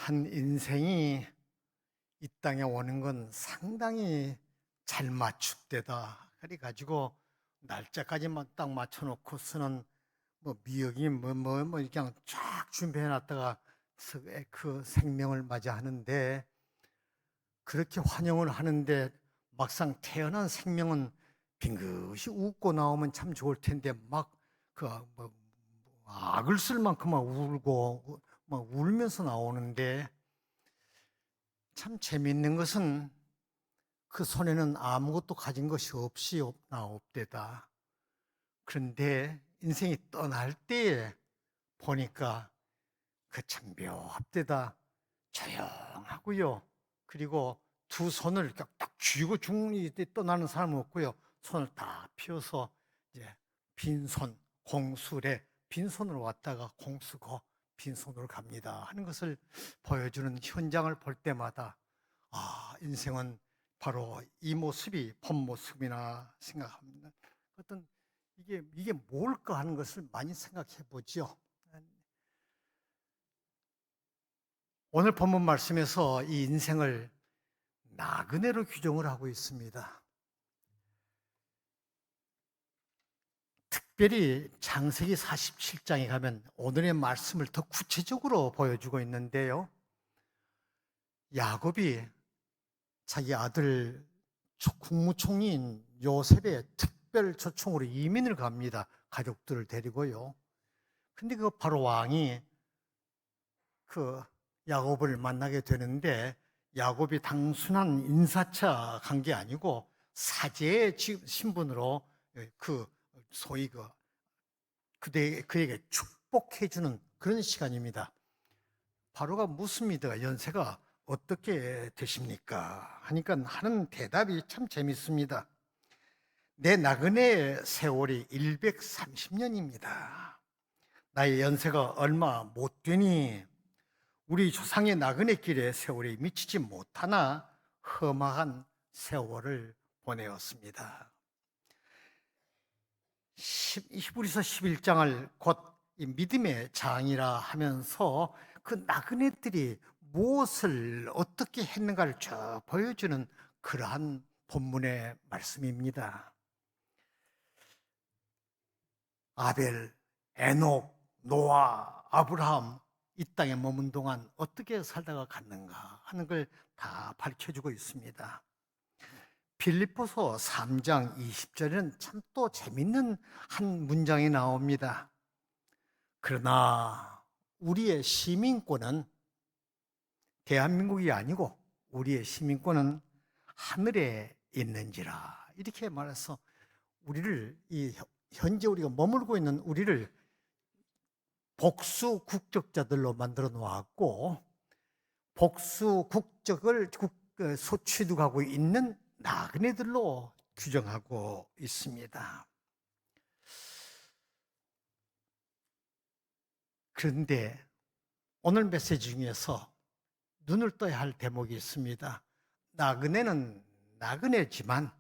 한 인생이 이 땅에 오는 건 상당히 잘 맞춥대다. 그래가지고 날짜까지만 딱 맞춰놓고서는 뭐 미역이 그냥 쫙 준비해놨다가 그 생명을 맞이하는데, 그렇게 환영을 하는데 막상 태어난 생명은 빙긋이 웃고 나오면 참 좋을 텐데 막뭐 악을 쓸 만큼 막 울고 막 울면서 나오는데, 참 재미있는 것은 그 손에는 아무것도 가진 것이 없이 없대다. 그런데 인생이 떠날 때에 보니까 그 참 묘합대다. 조용하고요. 그리고 두 손을 이렇게 딱 쥐고 떠나는 사람은 없고요. 손을 딱 펴서 이제 빈손, 공수래, 빈손으로 왔다가 공수고 빈손으로 갑니다 하는 것을 보여주는 현장을 볼 때마다, 인생은 바로 이 모습이 본 모습이나 생각합니다. 어떤 이게 뭘까 하는 것을 많이 생각해 보죠. 오늘 본문 말씀에서 이 인생을 나그네로 규정을 하고 있습니다. 특별히 창세기 47장에 가면 오늘의 말씀을 더 구체적으로 보여주고 있는데요. 야곱이 자기 아들 국무총리인 요셉의 특별 초청으로 이민을 갑니다. 가족들을 데리고요. 근데 그 바로 왕이 그 야곱을 만나게 되는데, 야곱이 단순한 인사차 간 게 아니고 사제의 신분으로 그 소위 그에게 축복해주는 그런 시간입니다. 바로가 묻습니다. 연세가 어떻게 되십니까? 하니까 하는 대답이 참 재밌습니다. 내 나그네 세월이 130년입니다. 나의 연세가 얼마 못 되니 우리 조상의 나그네 길에 세월이 미치지 못하나 험악한 세월을 보내었습니다. 히브리서 11장을 곧 믿음의 장이라 하면서 그 나그네들이 무엇을 어떻게 했는가를 쭉 보여주는 그러한 본문의 말씀입니다. 아벨, 에녹, 노아, 아브라함, 이 땅에 머문 동안 어떻게 살다가 갔는가 하는 걸 다 밝혀주고 있습니다. 빌립보서 3장 20절에는 참 또 재밌는 한 문장이 나옵니다. 그러나 우리의 시민권은 대한민국이 아니고 우리의 시민권은 하늘에 있는지라, 이렇게 말해서 우리를 현재 우리가 머물고 있는 우리를 복수 국적자들로 만들어 놓았고, 복수 국적을 취득하고 있는 나그네들로 규정하고 있습니다. 그런데 오늘 메시지 중에서 눈을 떠야 할 대목이 있습니다. 나그네는 나그네지만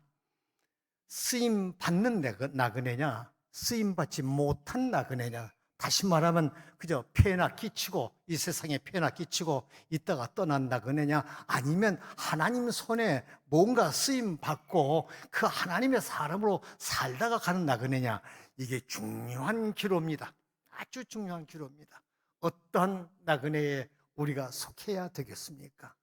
쓰임 받는 나그네냐, 쓰임 받지 못한 나그네냐, 다시 말하면 그저 폐나 끼치고 이 세상에 폐나 끼치고 있다가 떠난 나그네냐, 아니면 하나님 손에 뭔가 쓰임 받고 그 하나님의 사람으로 살다가 가는 나그네냐, 이게 중요한 기로입니다. 아주 중요한 기로입니다. 어떠한 나그네에 우리가 속해야 되겠습니까?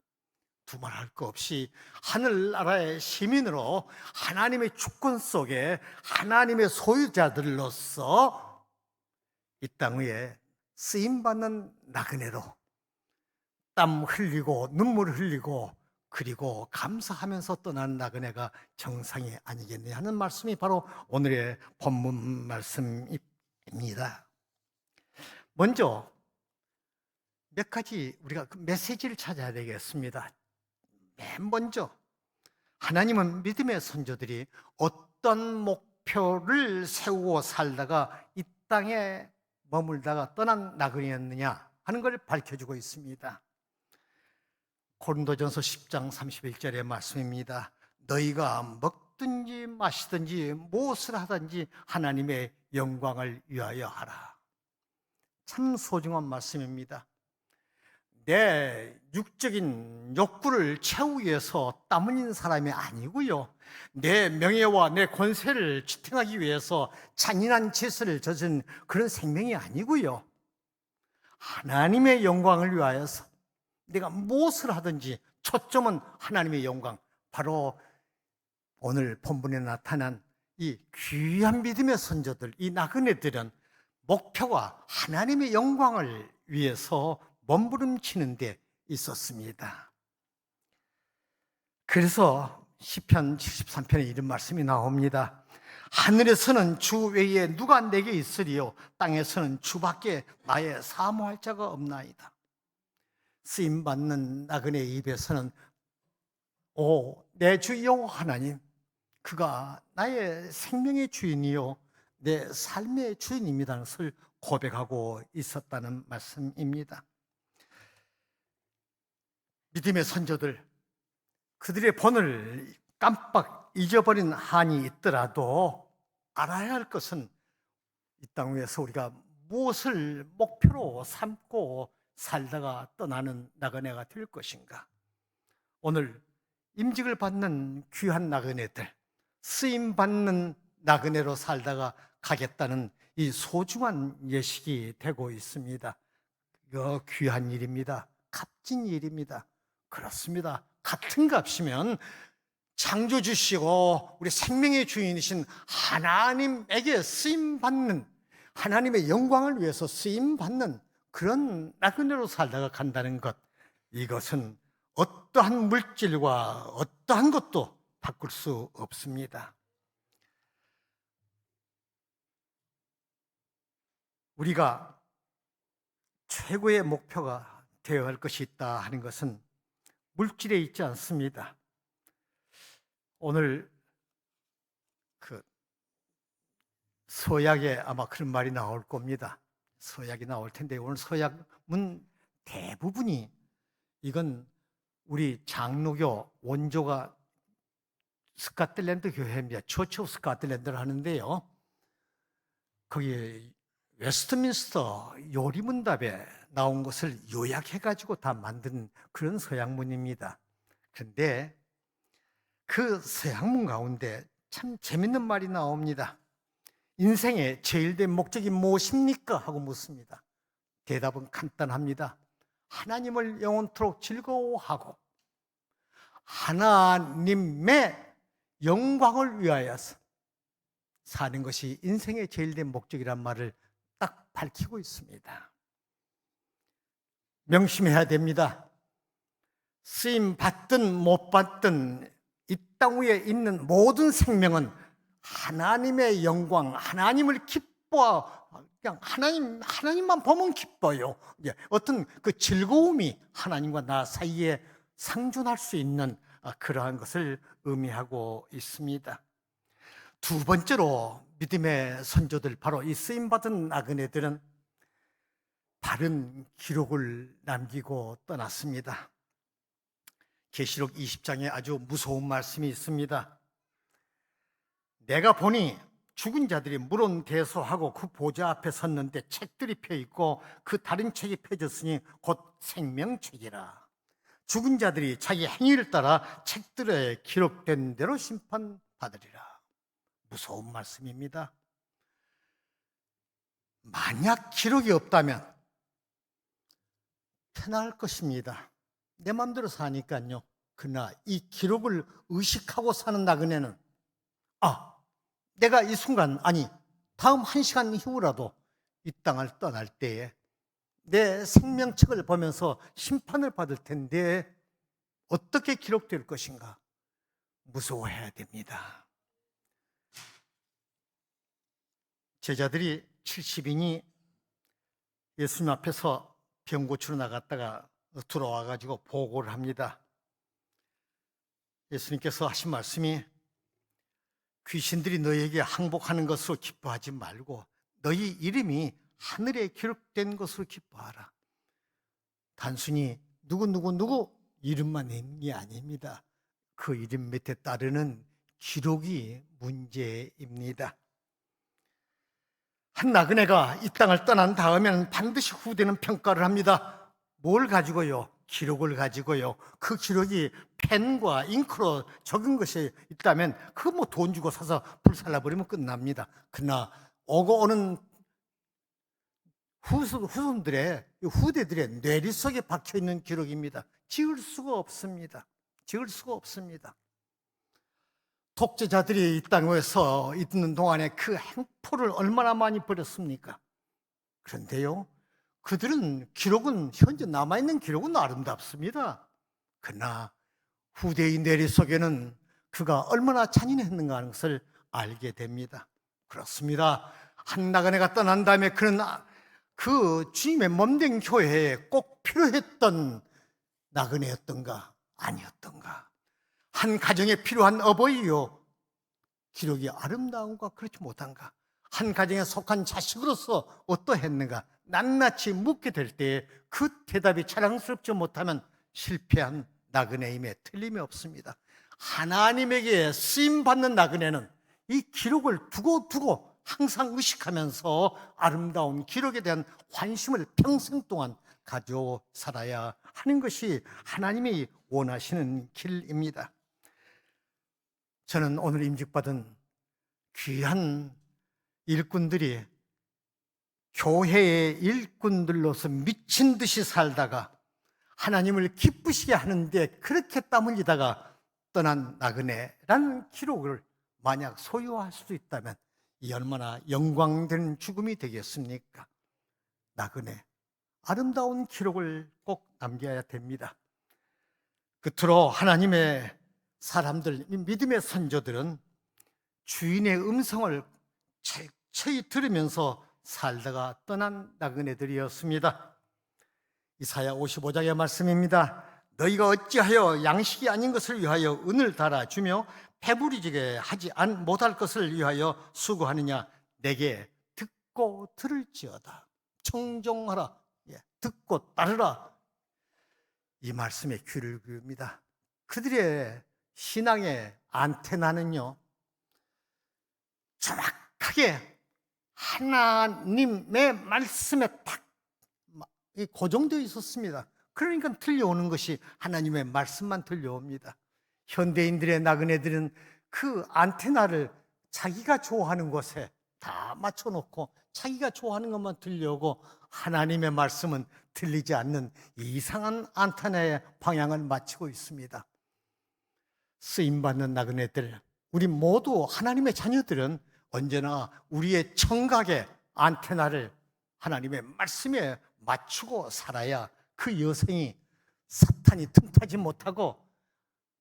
두말할 거 없이 하늘나라의 시민으로 하나님의 주권 속에 하나님의 소유자들로서 이 땅 위에 쓰임받는 나그네로 땀 흘리고 눈물 흘리고 그리고 감사하면서 떠난 나그네가 정상이 아니겠느냐 하는 말씀이 바로 오늘의 본문 말씀입니다. 먼저 몇 가지 우리가 그 메시지를 찾아야 되겠습니다. 맨 먼저, 하나님은 믿음의 선조들이 어떤 목표를 세우고 살다가 이 땅에 머물다가 떠난 나그네였느냐 하는 걸 밝혀주고 있습니다. 고린도전서 10장 31절의 말씀입니다. 너희가 먹든지 마시든지 무엇을 하든지 하나님의 영광을 위하여 하라. 참 소중한 말씀입니다. 내 육적인 욕구를 채우기 위해서 땀 흘린 사람이 아니고요. 내 명예와 내 권세를 지탱하기 위해서 잔인한 짓을 저지른 그런 생명이 아니고요. 하나님의 영광을 위하여서 내가 무엇을 하든지 초점은 하나님의 영광, 바로 오늘 본문에 나타난 이 귀한 믿음의 선조들, 이 나그네들은 목표가 하나님의 영광을 위해서 몸부림치는 데 있었습니다. 그래서 시편 73편에 이런 말씀이 나옵니다. 하늘에서는 주 외에 누가 내게 있으리요, 땅에서는 주밖에 나의 사모할 자가 없나이다. 쓰임받는 나그네의 입에서는 내 주 여호와 하나님, 그가 나의 생명의 주인이요 내 삶의 주인입니다는 것을 고백하고 있었다는 말씀입니다. 믿음의 선조들, 그들의 본을 깜빡 잊어버린 한이 있더라도 알아야 할 것은 이 땅 위에서 우리가 무엇을 목표로 삼고 살다가 떠나는 나그네가 될 것인가. 오늘 임직을 받는 귀한 나그네들, 쓰임받는 나그네로 살다가 가겠다는 이 소중한 예식이 되고 있습니다. 이거 귀한 일입니다. 값진 일입니다. 그렇습니다. 같은 값이면 창조주시고 우리 생명의 주인이신 하나님에게 쓰임받는, 하나님의 영광을 위해서 쓰임받는 그런 나그네로 살다가 간다는 것, 이것은 어떠한 물질과 어떠한 것도 바꿀 수 없습니다. 우리가 최고의 목표가 되어야 할 것이 있다 하는 것은 물질에 있지 않습니다. 오늘 서약에 아마 그런 말이 나올 겁니다. 서약이 나올 텐데, 오늘 서약은 대부분이, 이건 우리 장로교 원조가 스카틀랜드 교회입니다. 처치 오브 스카틀랜드를 하는데요, 거기에 웨스트민스터 요리문답에 나온 것을 요약해가지고 다 만든 그런 서약문입니다. 그런데 그 서약문 가운데 참 재밌는 말이 나옵니다. 인생의 제일 된 목적이 무엇입니까? 하고 묻습니다. 대답은 간단합니다. 하나님을 영원토록 즐거워하고 하나님의 영광을 위하여서 사는 것이 인생의 제일 된 목적이란 말을 딱 밝히고 있습니다. 명심해야 됩니다. 쓰임 받든 못 받든 이 땅 위에 있는 모든 생명은 하나님의 영광, 하나님을 그냥 하나님만 보면 기뻐요. 어떤 그 즐거움이 하나님과 나 사이에 상존할 수 있는 그러한 것을 의미하고 있습니다. 두 번째로 믿음의 선조들, 바로 이 쓰임받은 나그네들은 바른 기록을 남기고 떠났습니다. 계시록 20장에 아주 무서운 말씀이 있습니다. 내가 보니 죽은 자들이 물은 대소하고 그 보좌 앞에 섰는데 책들이 펴있고 그 다른 책이 펴졌으니 곧 생명책이라. 죽은 자들이 자기 행위를 따라 책들에 기록된 대로 심판받으리라. 무서운 말씀입니다. 만약 기록이 없다면 편할 것입니다. 내 마음대로 사니까요. 그러나 이 기록을 의식하고 사는 나그네는 내가 이 순간, 아니 다음 1시간 이후라도 이 땅을 떠날 때에 내 생명책을 보면서 심판을 받을 텐데 어떻게 기록될 것인가 무서워해야 됩니다. 제자들이 70인이 예수님 앞에서 병 고치러 나갔다가 들어와가지고 보고를 합니다. 예수님께서 하신 말씀이, 귀신들이 너희에게 항복하는 것으로 기뻐하지 말고 너희 이름이 하늘에 기록된 것으로 기뻐하라. 단순히 누구 이름만 있는 게 아닙니다. 그 이름 밑에 따르는 기록이 문제입니다. 한 나그네가 이 땅을 떠난 다음에는 반드시 후대는 평가를 합니다. 뭘 가지고요? 기록을 가지고요. 그 기록이 펜과 잉크로 적은 것이 있다면 그거 뭐 돈 주고 사서 불살라버리면 끝납니다. 그러나 오고 오는 후손들의 후대들의 뇌리 속에 박혀 있는 기록입니다. 지울 수가 없습니다. 지울 수가 없습니다. 독재자들이 이 땅에서 있는 동안에 그 행포를 얼마나 많이 벌였습니까? 그런데요, 그들은 기록은 현재 남아있는 기록은 아름답습니다. 그러나 후대의 뇌리 속에는 그가 얼마나 잔인했는가 하는 것을 알게 됩니다. 그렇습니다. 한 나그네가 떠난 다음에 그는 그 주님의 몸된 교회에 꼭 필요했던 나그네였던가 아니었던가. 한 가정에 필요한 어버이요, 기록이 아름다운가 그렇지 못한가. 한 가정에 속한 자식으로서 어떠했는가 낱낱이 묻게 될 때에 그 대답이 자랑스럽지 못하면 실패한 나그네임에 틀림이 없습니다. 하나님에게 쓰임받는 나그네는 이 기록을 두고 항상 의식하면서 아름다운 기록에 대한 관심을 평생 동안 가지고 살아야 하는 것이 하나님이 원하시는 길입니다. 저는 오늘 임직받은 귀한 일꾼들이 교회의 일꾼들로서 미친 듯이 살다가 하나님을 기쁘시게 하는데 그렇게 땀 흘리다가 떠난 나그네라는 기록을 만약 소유할 수 있다면 이 얼마나 영광된 죽음이 되겠습니까? 나그네, 아름다운 기록을 꼭 남겨야 됩니다. 끝으로 하나님의 사람들, 믿음의 선조들은 주인의 음성을 철저히 들으면서 살다가 떠난 나그네들이었습니다. 이사야 55장의 말씀입니다. 너희가 어찌하여 양식이 아닌 것을 위하여 은을 달아주며 배부리지게 하지 못할 것을 위하여 수고하느냐. 내게 듣고 들을지어다. 청종하라. 듣고 따르라. 이 말씀에 귀를 기울입니다. 그들의 신앙의 안테나는요, 정확하게 하나님의 말씀에 딱 고정되어 있었습니다. 그러니까 들려오는 것이 하나님의 말씀만 들려옵니다. 현대인들의 나그네들은 그 안테나를 자기가 좋아하는 곳에 다 맞춰놓고 자기가 좋아하는 것만 들려오고 하나님의 말씀은 들리지 않는 이상한 안테나의 방향을 맞추고 있습니다. 쓰임받는 나그네들, 우리 모두 하나님의 자녀들은 언제나 우리의 청각의 안테나를 하나님의 말씀에 맞추고 살아야 그 여생이 사탄이 틈타지 못하고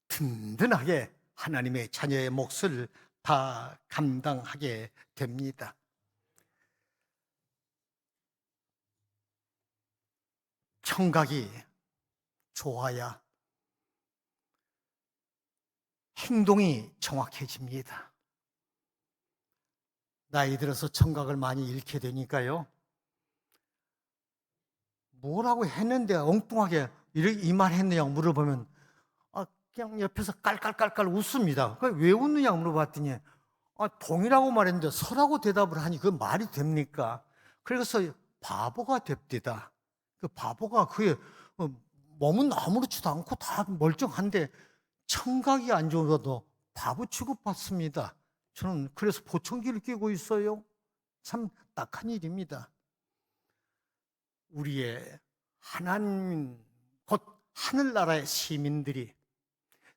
든든하게 하나님의 자녀의 몫을 다 감당하게 됩니다. 청각이 좋아야 행동이 정확해집니다. 나이 들어서 청각을 많이 잃게 되니까요, 뭐라고 했는데 엉뚱하게 이 말 했느냐고 물어보면 그냥 옆에서 깔깔깔깔 웃습니다. 왜 웃느냐고 물어봤더니 동이라고 말했는데 서라고 대답을 하니 그 말이 됩니까? 그래서 바보가 됩디다. 그 바보가 그의 몸은 아무렇지도 않고 다 멀쩡한데 청각이 안 좋아도 바보 취급받습니다. 저는 그래서 보청기를 끼고 있어요. 참 딱한 일입니다. 우리의 하나님, 곧 하늘나라의 시민들이,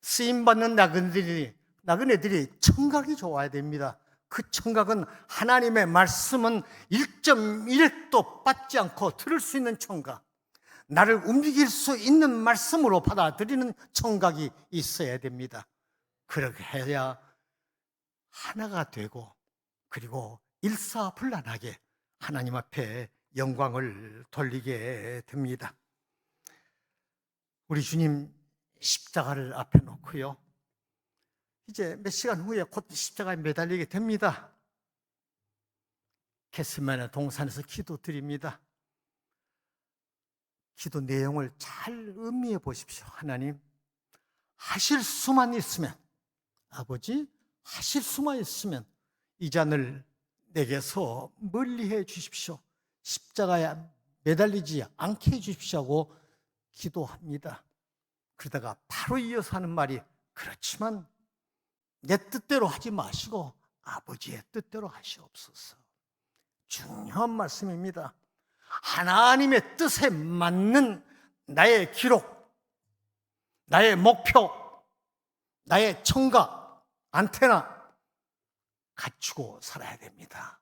쓰임받는 나그네들이 청각이 좋아야 됩니다. 그 청각은 하나님의 말씀은 1.1도 빠지 않고 들을 수 있는 청각, 나를 움직일 수 있는 말씀으로 받아들이는 청각이 있어야 됩니다. 그렇게 해야 하나가 되고, 그리고 일사불란하게 하나님 앞에 영광을 돌리게 됩니다. 우리 주님 십자가를 앞에 놓고요, 이제 몇 시간 후에 곧 십자가에 매달리게 됩니다. 겟세마네 동산에서 기도드립니다. 기도 내용을 잘 음미해 보십시오. 하나님, 하실 수만 있으면, 아버지, 하실 수만 있으면 이 잔을 내게서 멀리 해 주십시오. 십자가에 매달리지 않게 해 주십시오 하고 기도합니다. 그러다가 바로 이어서 하는 말이, 그렇지만 내 뜻대로 하지 마시고 아버지의 뜻대로 하시옵소서. 중요한 말씀입니다. 하나님의 뜻에 맞는 나의 기록, 나의 목표, 나의 청각, 안테나 갖추고 살아야 됩니다.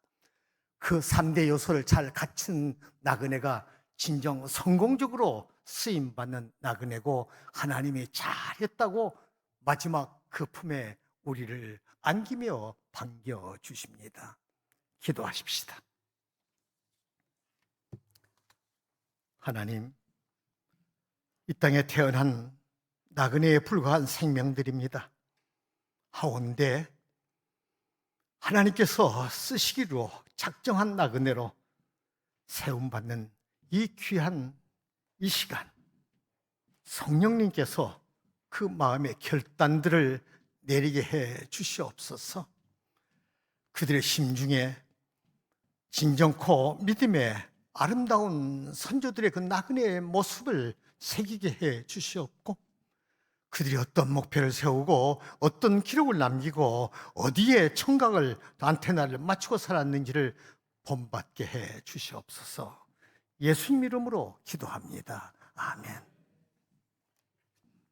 그 3대 요소를 잘 갖춘 나그네가 진정 성공적으로 쓰임받는 나그네고, 하나님이 잘했다고 마지막 그 품에 우리를 안기며 반겨주십니다. 기도하십시다. 하나님, 이 땅에 태어난 나그네에 불과한 생명들입니다. 하온데 하나님께서 쓰시기로 작정한 나그네로 세움받는 이 귀한 이 시간, 성령님께서 그 마음의 결단들을 내리게 해 주시옵소서. 그들의 심중에 진정코 믿음의 아름다운 선조들의 그 나그네의 모습을 새기게 해 주시옵고, 그들이 어떤 목표를 세우고 어떤 기록을 남기고 어디에 청각을, 안테나를 맞추고 살았는지를 본받게 해 주시옵소서. 예수님 이름으로 기도합니다. 아멘.